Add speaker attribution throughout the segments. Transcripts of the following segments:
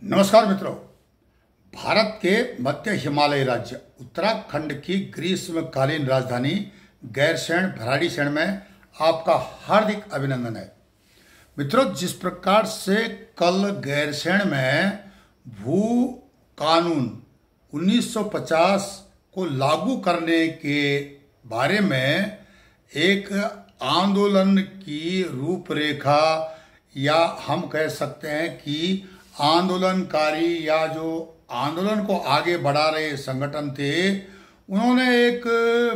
Speaker 1: नमस्कार मित्रों। भारत के मध्य हिमालय राज्य उत्तराखंड की ग्रीष्मकालीन राजधानी गैरसैंण भराड़ीसैंण में आपका हार्दिक अभिनंदन है। मित्रों, जिस प्रकार से कल गैरसैंण में भू कानून 1950 को लागू करने के बारे में एक आंदोलन की रूपरेखा या हम कह सकते हैं कि आंदोलनकारी या जो आंदोलन को आगे बढ़ा रहे संगठन थे, उन्होंने एक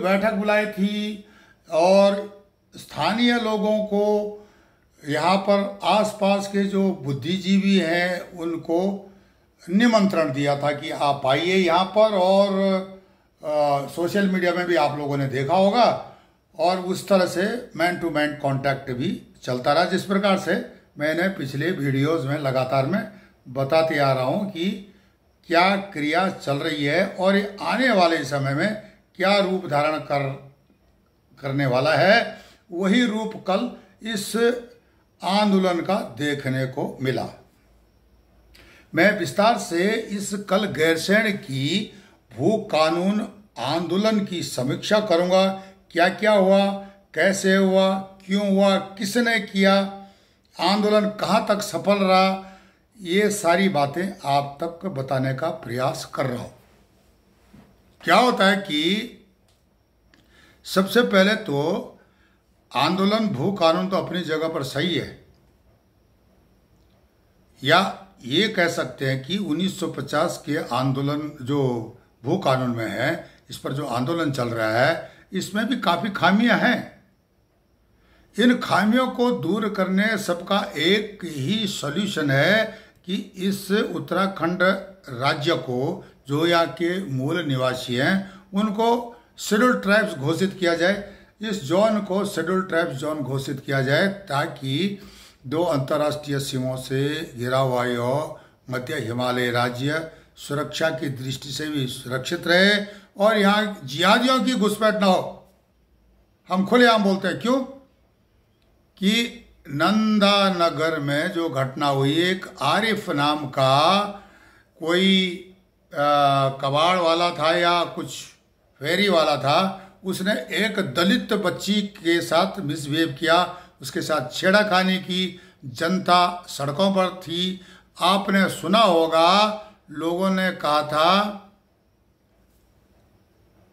Speaker 1: बैठक बुलाई थी और स्थानीय लोगों को यहाँ पर आसपास के जो बुद्धिजीवी हैं उनको निमंत्रण दिया था कि आप आइए यहाँ पर। और सोशल मीडिया में भी आप लोगों ने देखा होगा और उस तरह से मैन टू मैन कांटेक्ट भी चलता रहा, जिस प्रकार से मैंने पिछले वीडियोस में लगातार मैं बताते आ रहा हूँ कि क्या क्रिया चल रही है और ये आने वाले समय में क्या रूप धारण करने वाला है। वही रूप कल इस आंदोलन का देखने को मिला। मैं विस्तार से इस कल गैरसैंण की भू कानून आंदोलन की समीक्षा करूंगा। क्या क्या हुआ, कैसे हुआ, क्यों हुआ, किसने किया, आंदोलन कहाँ तक सफल रहा, ये सारी बातें आप तक बताने का प्रयास कर रहा हूं। क्या होता है कि सबसे पहले तो आंदोलन भू कानून तो अपनी जगह पर सही है, या ये कह सकते हैं कि 1950 के आंदोलन जो भू कानून में है, इस पर जो आंदोलन चल रहा है, इसमें भी काफी खामियां हैं। इन खामियों को दूर करने सबका एक ही सॉल्यूशन है कि इस उत्तराखंड राज्य को, जो यहाँ के मूल निवासी हैं, उनको शेड्यूल ट्राइब्स घोषित किया जाए। इस जोन को शेड्यूल ट्राइब्स जोन घोषित किया जाए ताकि दो अंतर्राष्ट्रीय सीमाओं से घिरा हुआ यह मध्य हिमालय राज्य सुरक्षा की दृष्टि से भी सुरक्षित रहे और यहाँ जिहादियों की घुसपैठ न हो। हम खुलेआम बोलते हैं, क्यों कि नंदानगर में जो घटना हुई, एक आरिफ नाम का कोई कबाड़ वाला था या कुछ फेरी वाला था, उसने एक दलित बच्ची के साथ मिसबिहेव किया, उसके साथ छेड़खानी की। जनता सड़कों पर थी। आपने सुना होगा, लोगों ने कहा था,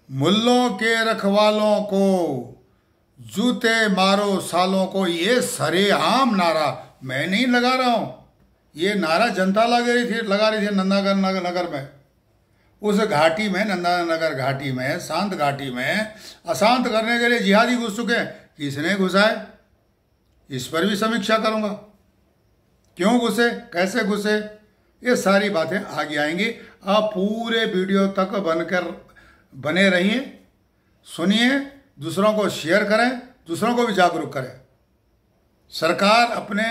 Speaker 1: मुल्लों के रखवालों को जूते मारो सालों को। ये सरेआम नारा मैं नहीं लगा रहा हूं, ये नारा जनता लगा रही थी नंदानगर में। उस घाटी में, नंदानगर घाटी में, शांत घाटी में अशांत करने के लिए जिहादी घुस चुके हैं। किसने घुसाए, इस पर भी समीक्षा करूंगा। क्यों घुसे, कैसे घुसे, ये सारी बातें आगे आएंगी। आप पूरे वीडियो तक बने रहिए, सुनिए, दूसरों को शेयर करें, दूसरों को भी जागरूक करें। सरकार अपने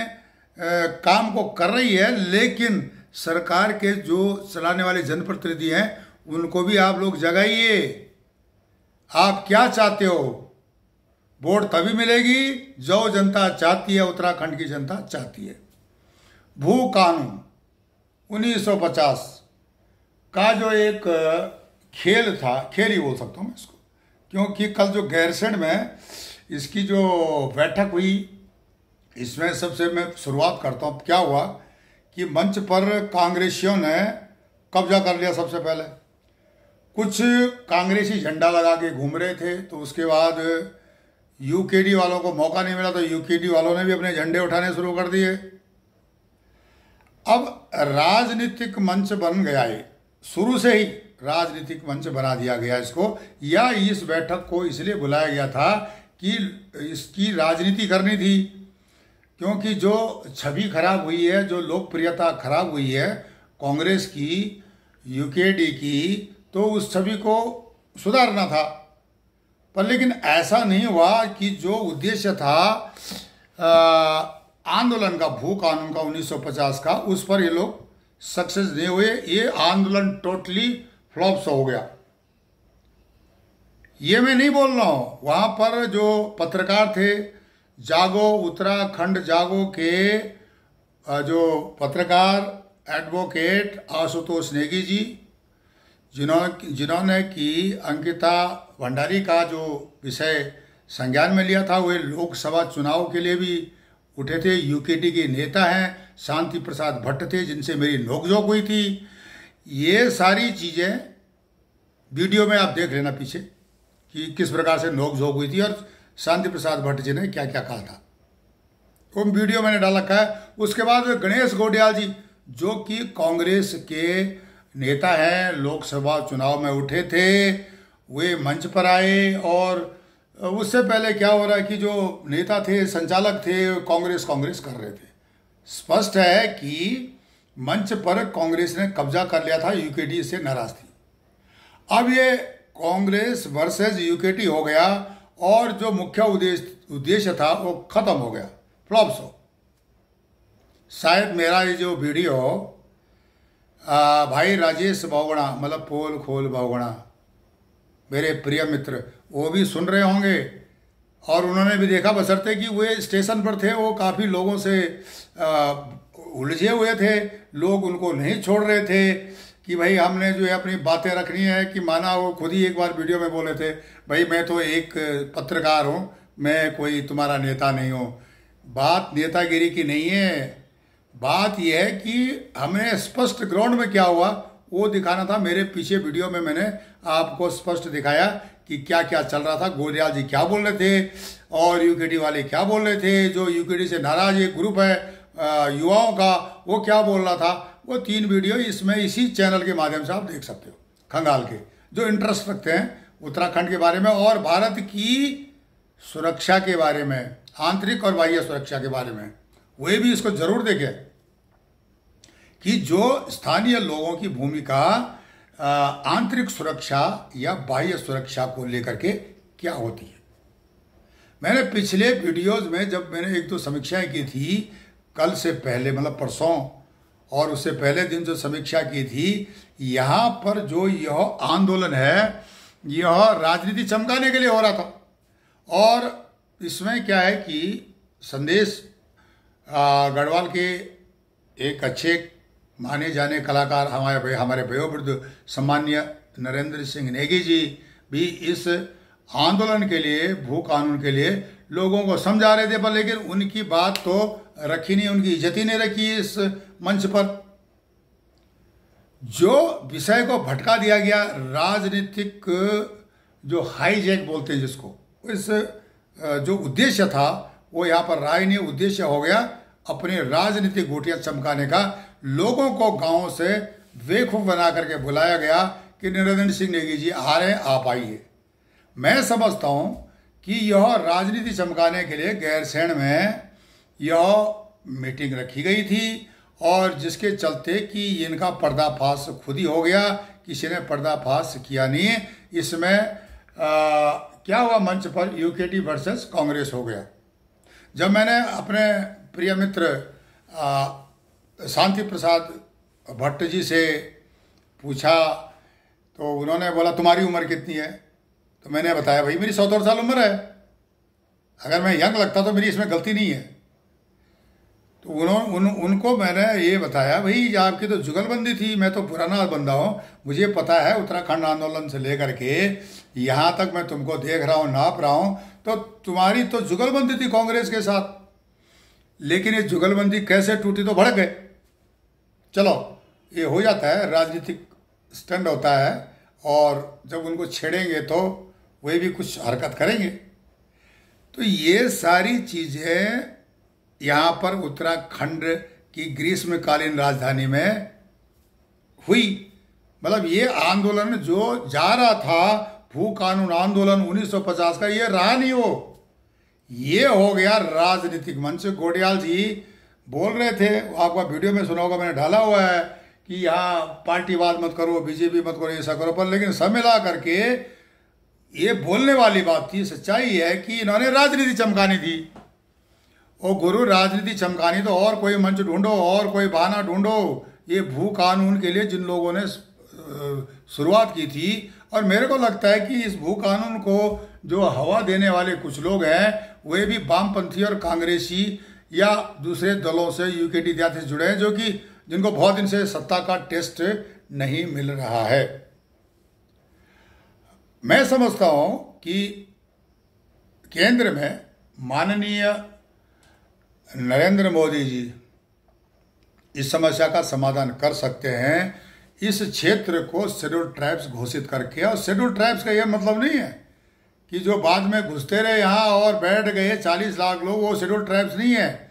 Speaker 1: काम को कर रही है, लेकिन सरकार के जो चलाने वाले जनप्रतिनिधि हैं उनको भी आप लोग जगाइए। आप क्या चाहते हो? वोट तभी मिलेगी जो जनता चाहती है, उत्तराखंड की जनता चाहती है। भू कानून 1950 का जो एक खेल था, खेल ही बोल सकता हूं मैं इसको, क्योंकि कल जो गैरसैंण में इसकी जो बैठक हुई, इसमें सबसे मैं शुरुआत करता हूँ। क्या हुआ कि मंच पर कांग्रेसियों ने कब्जा कर लिया। सबसे पहले कुछ कांग्रेसी झंडा लगा के घूम रहे थे, तो उसके बाद यूकेडी वालों को मौका नहीं मिला, तो यूकेडी वालों ने भी अपने झंडे उठाने शुरू कर दिए। अब राजनीतिक मंच बन गया है, शुरू से ही राजनीतिक मंच बना दिया गया इसको, या इस बैठक को इसलिए बुलाया गया था कि इसकी राजनीति करनी थी। क्योंकि जो छवि खराब हुई है, जो लोकप्रियता खराब हुई है कांग्रेस की, यूकेडी की, तो उस छवि को सुधारना था। पर लेकिन ऐसा नहीं हुआ कि जो उद्देश्य था आंदोलन का, भू कानून का 1950 का, उस पर ये लोग सक्सेस नहीं हुए। ये आंदोलन टोटली फ्लॉप हो गया। ये मैं नहीं बोल रहा हूं, वहां पर जो पत्रकार थे, जागो उत्तराखंड जागो के जो पत्रकार एडवोकेट आशुतोष नेगी जी, जिन्होंने कि अंकिता भंडारी का जो विषय संज्ञान में लिया था, वे लोकसभा चुनाव के लिए भी उठे थे। यूकेटी के नेता हैं, शांति प्रसाद भट्ट थे जिनसे मेरी नोकझोंक हुई थी। ये सारी चीज़ें वीडियो में आप देख लेना पीछे कि किस प्रकार से नोकझोंक हुई थी और शांति प्रसाद भट्ट जी ने क्या क्या कहा था, वो वीडियो मैंने डाल रखा है। उसके बाद गणेश घोटियाल जी, जो कि कांग्रेस के नेता हैं, लोकसभा चुनाव में उठे थे, वे मंच पर आए। और उससे पहले क्या हो रहा है कि जो नेता थे, संचालक थे, कांग्रेस कर रहे थे। स्पष्ट है कि मंच पर कांग्रेस ने कब्जा कर लिया था, यूकेटी से नाराज थी। अब ये कांग्रेस वर्सेस यूकेटी हो गया और जो मुख्य उद्देश्य था वो खत्म हो गया, फ्लॉप शो। शायद मेरा ये जो वीडियो भाई राजेश बहुगुणा, मतलब पोल खोल बहुगुणा, मेरे प्रिय मित्र, वो भी सुन रहे होंगे और उन्होंने भी देखा, बशर्ते कि वे स्टेशन पर थे। वो काफ़ी लोगों से उलझे हुए थे, लोग उनको नहीं छोड़ रहे थे कि भाई हमने जो है अपनी बातें रखनी है। कि माना वो खुद ही एक बार वीडियो में बोले थे, भाई मैं तो एक पत्रकार हूँ, मैं कोई तुम्हारा नेता नहीं हूँ। बात नेतागिरी की नहीं है, बात यह है कि हमें स्पष्ट ग्राउंड में क्या हुआ वो दिखाना था। मेरे पीछे वीडियो में मैंने आपको स्पष्ट दिखाया कि क्या क्या चल रहा था, घोटियाल जी क्या बोल रहे थे और यूकेटी वाले क्या बोल रहे थे। जो यूकेटी से नाराज एक ग्रुप है युवाओं का, वो क्या बोल रहा था। वो 3 वीडियो इसमें इसी चैनल के माध्यम से आप देख सकते हो, खंगाल के, जो इंटरेस्ट रखते हैं उत्तराखंड के बारे में और भारत की सुरक्षा के बारे में, आंतरिक और बाह्य सुरक्षा के बारे में, वे भी इसको जरूर देखें कि जो स्थानीय लोगों की भूमिका आंतरिक सुरक्षा या बाह्य सुरक्षा को लेकर के क्या होती है। मैंने पिछले वीडियोस में जब मैंने 1-2 समीक्षाएं की थी, कल से पहले मतलब परसों और उससे पहले दिन जो समीक्षा की थी, यहाँ पर जो यह आंदोलन है, यह राजनीति चमकाने के लिए हो रहा था। और इसमें क्या है कि संदेश गढ़वाल के एक अच्छे माने जाने कलाकार, हमारे वयोवृद्ध सम्मान्य नरेंद्र सिंह नेगी जी भी इस आंदोलन के लिए, भू कानून के लिए लोगों को समझा रहे थे, पर लेकिन उनकी बात तो रखी नहीं, उनकी इज्जत ही नहीं रखी इस मंच पर। जो विषय को भटका दिया गया, राजनीतिक जो हाईजैक बोलते हैं जिसको, इस जो उद्देश्य था वो यहाँ पर राजनीतिक उद्देश्य हो गया, अपनी राजनीतिक गोटियां चमकाने का। लोगों को गांव से बेवकूफ बना करके बुलाया गया कि नरेंद्र सिंह नेगी जी आ रहे हैं, आप आइए। मैं समझता हूं कि यह राजनीति चमकाने के लिए गैरसैंण में यह मीटिंग रखी गई थी और जिसके चलते कि इनका पर्दाफाश खुद ही हो गया, किसी ने पर्दाफाश किया नहीं। इसमें क्या हुआ, मंच पर यूकेटी वर्सेस कांग्रेस हो गया। जब मैंने अपने प्रिय मित्र शांति प्रसाद भट्ट जी से पूछा तो उन्होंने बोला तुम्हारी उम्र कितनी है, तो मैंने बताया भाई मेरी 77 साल उम्र है, अगर मैं यंग लगता तो मेरी इसमें गलती नहीं है। तो उनको मैंने ये बताया भाई आपकी तो जुगलबंदी थी, मैं तो पुराना बंदा हूँ, मुझे पता है उत्तराखंड आंदोलन से लेकर के यहाँ तक मैं तुमको देख रहा हूँ, नाप रहा हूँ, तो तुम्हारी तो जुगलबंदी थी कांग्रेस के साथ, लेकिन ये जुगलबंदी कैसे टूटी, तो भड़क गए। चलो ये हो जाता है, राजनीतिक स्टंट होता है और जब उनको छेड़ेंगे तो वे भी कुछ हरकत करेंगे। तो ये सारी चीज़ें यहाँ पर उत्तराखंड की ग्रीष्मकालीन राजधानी में हुई। मतलब ये आंदोलन जो जा रहा था, भू कानून आंदोलन 1950 का, ये रहा नहीं, ये हो गया राजनीतिक मंच। घोटियाल जी बोल रहे थे, आपका वीडियो में सुना होगा, मैंने डाला हुआ है कि यहाँ पार्टीवाद मत करो, बीजेपी मत करो, ऐसा करो, पर लेकिन सब मिला करके ये बोलने वाली बात थी। सच्चाई है कि इन्होंने राजनीति चमकानी थी। ओ गुरु, राजनीति चमकानी तो और कोई मंच ढूंढो और कोई बहाना ढूंढो। ये भू कानून के लिए जिन लोगों ने शुरुआत की थी, और मेरे को लगता है कि इस भू कानून को जो हवा देने वाले कुछ लोग हैं वे भी वामपंथी और कांग्रेसी या दूसरे दलों से, यूकेटी इत्यादि से जुड़े हैं, जो कि जिनको बहुत दिन से सत्ता का टेस्ट नहीं मिल रहा है। मैं समझता हूं कि केंद्र में माननीय नरेंद्र मोदी जी इस समस्या का समाधान कर सकते हैं, इस क्षेत्र को शेड्यूल ट्राइब्स घोषित करके। और शेड्यूल ट्राइब्स का यह मतलब नहीं है कि जो बाद में घुसते रहे यहाँ और बैठ गए 40 लाख लोग, वो शेड्यूल ट्राइब्स नहीं है।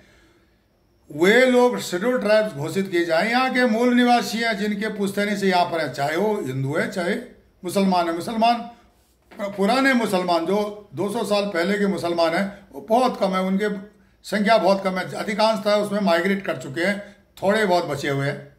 Speaker 1: वे लोग शेड्यूल ट्राइब्स घोषित किए जाए, यहाँ के मूल निवासी हैं जिनके पुश्तैनी से यहाँ पर है, चाहे वो हिंदू है चाहे मुसलमान है। मुसलमान पुराने मुसलमान जो 200 साल पहले के मुसलमान हैं वो बहुत कम है, उनके संख्या बहुत कम है, अधिकांशतः उसमें माइग्रेट कर चुके हैं, थोड़े बहुत बचे हुए हैं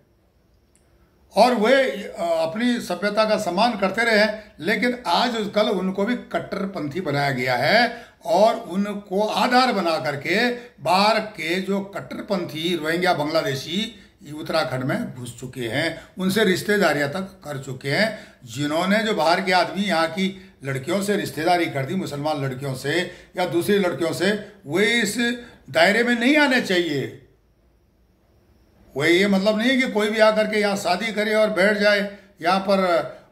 Speaker 1: और वे अपनी सभ्यता का सम्मान करते रहे हैं। लेकिन आज कल उनको भी कट्टरपंथी बनाया गया है और उनको आधार बना करके बाहर के जो कट्टरपंथी रोहिंग्या बांग्लादेशी उत्तराखंड में घुस चुके हैं, उनसे रिश्तेदारियां तक कर चुके हैं। जिन्होंने जो बाहर के आदमी यहाँ की लड़कियों से रिश्तेदारी कर दी, मुसलमान लड़कियों से या दूसरी लड़कियों से, वे इस दायरे में नहीं आने चाहिए। वही ये मतलब नहीं है कि कोई भी आकर के यहाँ शादी करे और बैठ जाए यहाँ पर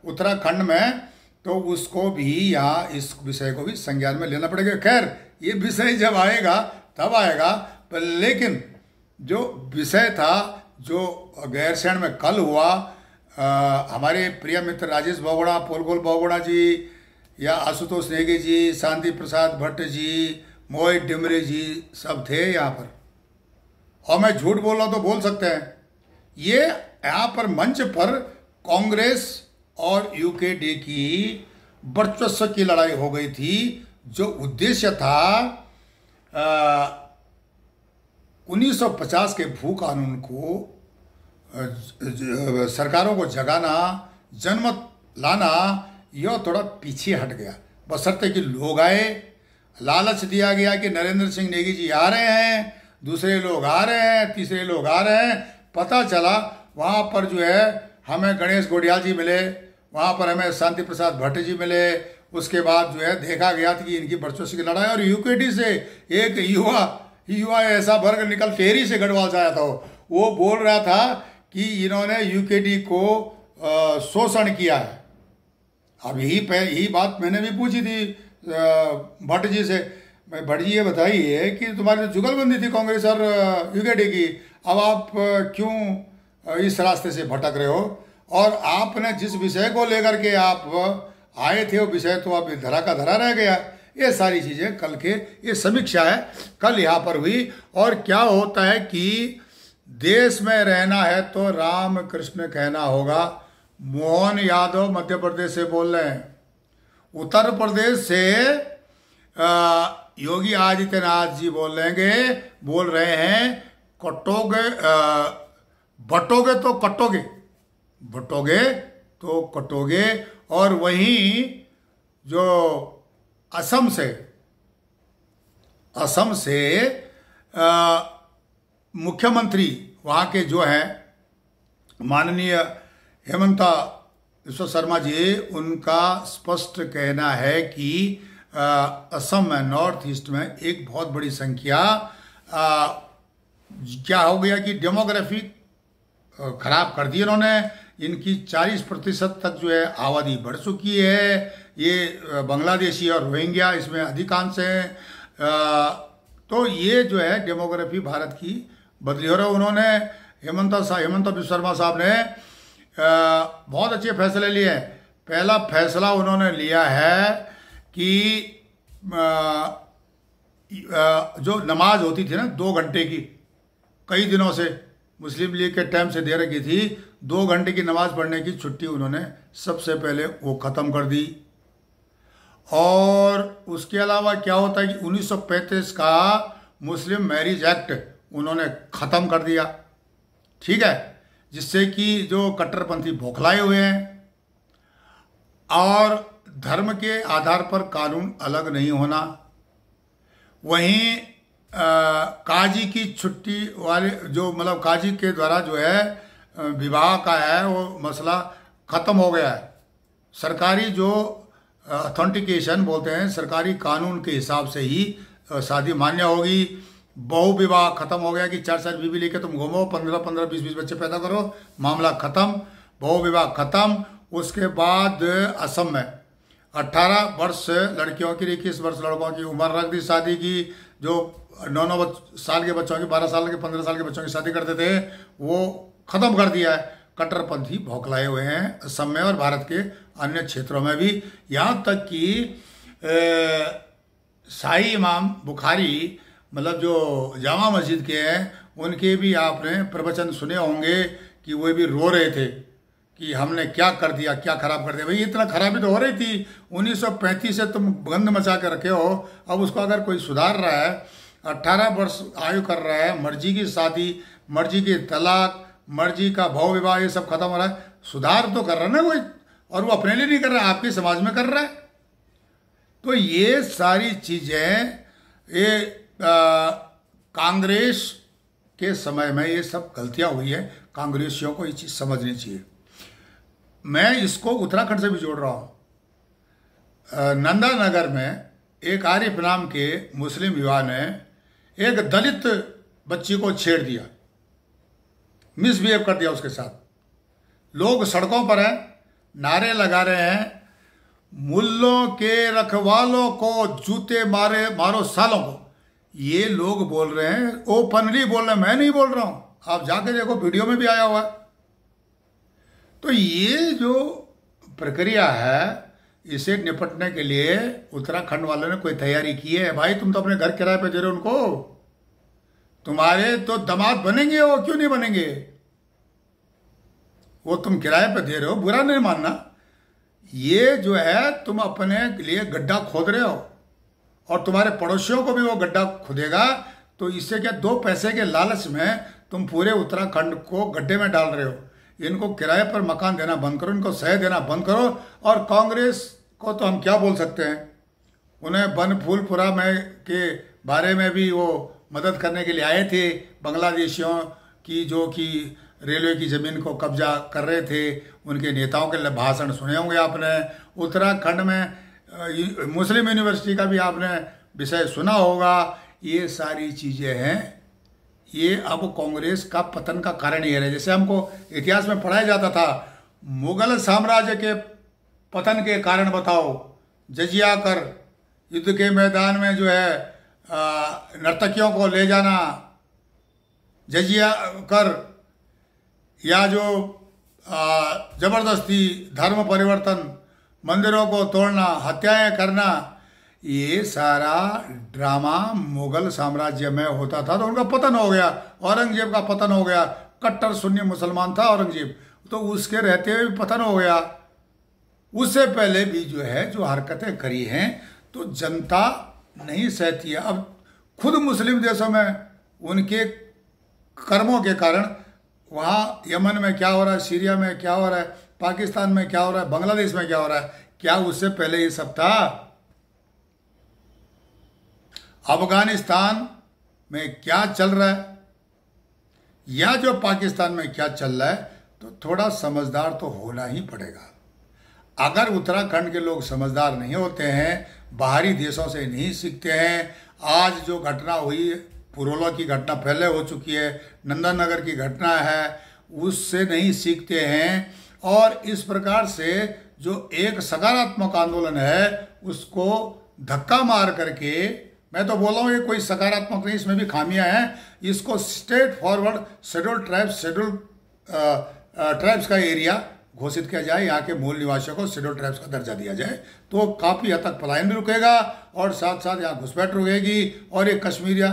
Speaker 1: उत्तराखंड में, तो उसको भी यहाँ इस विषय को भी संज्ञान में लेना पड़ेगा। खैर ये विषय जब आएगा तब आएगा, पर लेकिन जो विषय था जो गैरसैंण में कल हुआ, हमारे प्रिय मित्र राजेश बहुगुणा, पोलगोल बहुगुणा जी या आशुतोष नेगी जी, शांति प्रसाद भट्ट जी, मोहित डिमरे जी सब थे यहाँ पर। और मैं झूठ बोल रहा तो बोल सकते हैं, ये यहाँ पर मंच पर कांग्रेस और यूकेडी की वर्चस्व की लड़ाई हो गई थी। जो उद्देश्य था 1950 के भू कानून को सरकारों को जगाना, जनमत लाना, यह थोड़ा पीछे हट गया। बशर्ते कि लोग आए, लालच दिया गया कि नरेंद्र सिंह नेगी जी आ रहे हैं, दूसरे लोग आ रहे हैं, तीसरे लोग आ रहे हैं। पता चला वहाँ पर जो है हमें गणेश गोडियाल जी मिले, वहाँ पर हमें शांति प्रसाद भट्ट जी मिले। उसके बाद जो है देखा गया था कि इनकी वर्चस्व की लड़ाई, और यूकेडी से एक युवा ऐसा वर्ग निकल टेहरी से गढ़वाल से आया था, वो बोल रहा था कि इन्होंने यूकेडी को शोषण किया है। अब यही बात मैंने भी पूछी थी भट्ट जी से, भट्ट जी ये बताइए कि तुम्हारी जुगलबंदी थी कांग्रेस और यूकेडी की, अब आप क्यों इस रास्ते से भटक रहे हो, और आपने जिस विषय को लेकर के आप आए थे वो विषय तो अब धरा का धरा रह गया। ये सारी चीज़ें कल के, ये समीक्षा है कल यहाँ पर हुई। और क्या होता है कि देश में रहना है तो राम कृष्ण कहना होगा। मोहन यादव मध्य प्रदेश से बोल रहे हैं, उत्तर प्रदेश से योगी आदित्यनाथ जी बोल रहे हैं कटोगे बटोगे तो कटोगे, बटोगे तो कटोगे। और वहीं जो असम से मुख्यमंत्री वहाँ के जो हैं माननीय हेमंता विश्व शर्मा जी, उनका स्पष्ट कहना है कि असम में, नॉर्थ ईस्ट में एक बहुत बड़ी संख्या क्या हो गया कि डेमोग्राफी खराब कर दी इन्होंने। इनकी 40% तक जो है आबादी बढ़ चुकी है। ये बांग्लादेशी और रोहिंग्या इसमें अधिकांश हैं। तो ये जो है डेमोग्राफी भारत की बदली हो रहा है। उन्होंने हेमंता विश्व शर्मा साहब ने बहुत अच्छे फैसले लिए हैं। पहला फैसला उन्होंने लिया है कि जो नमाज होती थी ना 2 घंटे की, कई दिनों से मुस्लिम लीग के टाइम से दे रखी थी, 2 घंटे की नमाज पढ़ने की छुट्टी उन्होंने सबसे पहले वो ख़त्म कर दी। और उसके अलावा क्या होता है कि 1935 का मुस्लिम मैरिज एक्ट उन्होंने ख़त्म कर दिया, ठीक है, जिससे कि जो कट्टरपंथी बौखलाए हुए हैं। और धर्म के आधार पर कानून अलग नहीं होना। वहीं काजी की छुट्टी वाले जो मतलब काजी के द्वारा जो है विवाह का है वो मसला ख़त्म हो गया है। सरकारी जो ऑथेंटिकेशन बोलते हैं, सरकारी कानून के हिसाब से ही शादी मान्य होगी। बहु विवाह खत्म हो गया कि 4-4 बीवी लेके तुम घूमो, 15-15, 20-20 बच्चे पैदा करो, मामला खत्म, बहु विवाह खत्म। उसके बाद असम में 18 वर्ष लड़कियों की, 21 वर्ष लड़कों की उम्र रख दी शादी की। जो 9-9 साल के बच्चों की, 12 साल के, 15 साल के बच्चों की शादी करते थे, वो खत्म कर दिया है। कट्टरपंथी भौखलाए हुए हैं असम में और भारत के अन्य क्षेत्रों में भी। यहाँ तक कि शाही इमाम बुखारी, मतलब जो जामा मस्जिद के हैं, उनके भी आपने प्रवचन सुने होंगे कि वो भी रो रहे थे कि हमने क्या कर दिया, क्या खराब कर दिया। भाई इतना खराबी तो हो रही थी, 1935 से तुम गंद मचा के रखे हो, अब उसको अगर कोई सुधार रहा है, 18 वर्ष आयु कर रहा है, मर्जी की शादी, मर्जी की तलाक, मर्जी का भव विवाह, ये सब खत्म हो रहा है, सुधार तो कर रहा है ना कोई, और वो अपने लिए नहीं कर रहा है, आपके समाज में कर रहा है। तो ये सारी चीजें ये कांग्रेस के समय में ये सब गलतियां हुई है। कांग्रेसियों को ये चीज समझनी चाहिए। मैं इसको उत्तराखंड से भी जोड़ रहा हूं। नंदानगर में एक आरिफ नाम के मुस्लिम युवा ने एक दलित बच्ची को छेड़ दिया, मिसबिहेव कर दिया उसके साथ। लोग सड़कों पर हैं, नारे लगा रहे हैं, मुल्लों के रखवालों को जूते मारे मारो सालों को। ये लोग बोल रहे हैं, ओपनली बोल रहे हैं, मैं नहीं बोल रहा हूं, आप जाके देखो, वीडियो में भी आया हुआ है। तो ये जो प्रक्रिया है, इसे निपटने के लिए उत्तराखंड वालों ने कोई तैयारी की है? भाई तुम तो अपने घर किराए पे दे रहे हो उनको, तुम्हारे तो दामाद बनेंगे, वो क्यों नहीं बनेंगे? वो तुम किराए पे दे रहे हो, बुरा नहीं मानना। ये जो है तुम अपने लिए गड्ढा खोद रहे हो और तुम्हारे पड़ोसियों को भी वो गड्ढा खुदेगा। तो इससे क्या, 2 पैसे के लालच में तुम पूरे उत्तराखंड को गड्ढे में डाल रहे हो। इनको किराए पर मकान देना बंद करो, इनको सह देना बंद करो। और कांग्रेस को तो हम क्या बोल सकते हैं, उन्हें बन फूलपुरा में के बारे में भी वो मदद करने के लिए आए थे, बांग्लादेशियों की जो कि रेलवे की जमीन को कब्जा कर रहे थे, उनके नेताओं के भाषण सुने होंगे आपने। उत्तराखंड में मुस्लिम यूनिवर्सिटी का भी आपने विषय सुना होगा। ये सारी चीजें हैं, ये अब कांग्रेस का पतन का कारण ये है। जैसे हमको इतिहास में पढ़ाया जाता था, मुगल साम्राज्य के पतन के कारण बताओ, जजिया कर, युद्ध के मैदान में जो है नर्तकियों को ले जाना, जजिया कर, या जो जबरदस्ती धर्म परिवर्तन, मंदिरों को तोड़ना, हत्याएं करना, ये सारा ड्रामा मुगल साम्राज्य में होता था। तो उनका पतन हो गया, औरंगजेब का पतन हो गया। कट्टर सुन्नी मुसलमान था औरंगजेब, तो उसके रहते हुए भी पतन हो गया। उससे पहले भी जो है जो हरकतें करी हैं, तो जनता नहीं सहती है। अब खुद मुस्लिम देशों में उनके कर्मों के कारण, वहाँ यमन में क्या हो रहा है, सीरिया में क्या हो रहा है, पाकिस्तान में क्या हो रहा है, बांग्लादेश में क्या हो रहा है, क्या उससे पहले ये सब था? अफगानिस्तान में क्या चल रहा है या जो पाकिस्तान में क्या चल रहा है, तो थोड़ा समझदार तो होना ही पड़ेगा। अगर उत्तराखंड के लोग समझदार नहीं होते हैं, बाहरी देशों से नहीं सीखते हैं, आज जो घटना हुई, पुरोला की घटना पहले हो चुकी है, नंदनगर की घटना है, उससे नहीं सीखते हैं, और इस प्रकार से जो एक सकारात्मक आंदोलन है उसको धक्का मार करके, मैं तो बोल रहा हूँ ये कोई सकारात्मक नहीं, इसमें भी खामियां हैं, इसको स्ट्रेट फॉरवर्ड शेड्यूल ट्राइब्स का एरिया घोषित किया जाए, यहाँ के मूल निवासियों को शेड्यूल ट्राइब्स का दर्जा दिया जाए, तो काफ़ी हद तक पलायन भी रुकेगा और साथ साथ यहाँ घुसपैठ रुकेगी, और एक कश्मीरिया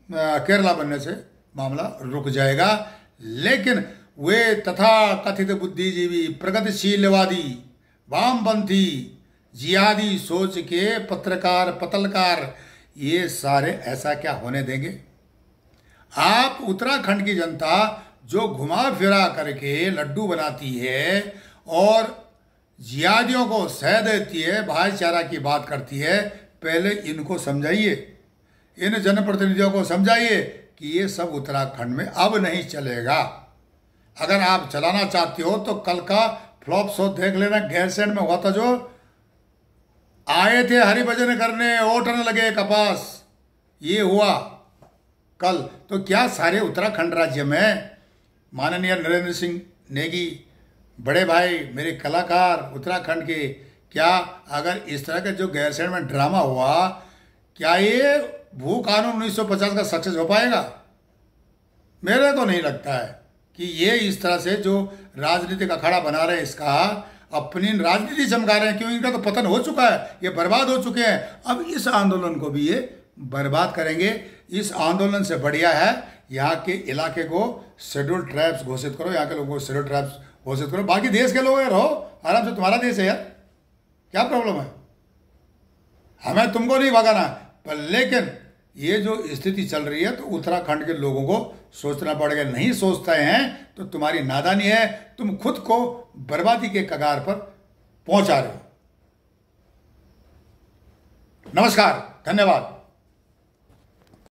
Speaker 1: केरला बनने से मामला रुक जाएगा। लेकिन वे तथा कथित बुद्धिजीवी, प्रगतिशीलवादी, वामपंथी, जिहादी सोच के पत्रकार, पतलकार, ये सारे ऐसा क्या होने देंगे? आप उत्तराखंड की जनता जो घुमा फिरा करके लड्डू बनाती है और जिहादियों को सह देती है, भाईचारा की बात करती है, पहले इनको समझाइए, इन जनप्रतिनिधियों को समझाइए कि ये सब उत्तराखंड में अब नहीं चलेगा। अगर आप चलाना चाहते हो तो कल का फ्लॉप शो देख लेना, गैरसैंण में हुआ था, जो आए थे हरिभजन करने, ओटने लगे कपास, ये हुआ। कल, तो क्या सारे उत्तराखंड राज्य में माननीय नरेंद्र सिंह नेगी, बड़े भाई मेरे कलाकार उत्तराखंड के, क्या अगर इस तरह का जो गैरसैंण में ड्रामा हुआ, क्या ये भू कानून 1950 का सक्सेस हो पाएगा? मेरे को नहीं लगता है कि ये इस तरह से जो राजनीतिक अखाड़ा बना रहे हैं इसका अपनी राजनीति चमका रहे हैं, क्योंकि इनका तो पतन हो चुका है, ये बर्बाद हो चुके हैं। अब इस आंदोलन को भी ये बर्बाद करेंगे। इस आंदोलन से बढ़िया है यहाँ के इलाके को शेड्यूल ट्राइब्स घोषित करो, यहाँ के लोगों को शेड्यूल ट्राइब्स घोषित करो, बाकी देश के लोग रहो आराम से, तुम्हारा देश है यार, क्या प्रॉब्लम है? हमें तुमको नहीं भगाना, पर लेकिन ये जो स्थिति चल रही है तो उत्तराखंड के लोगों को सोचना पड़ेगा। नहीं सोचते हैं तो तुम्हारी नादानी है, तुम खुद को बर्बादी के कगार पर पहुंचा रहे हो। नमस्कार, धन्यवाद।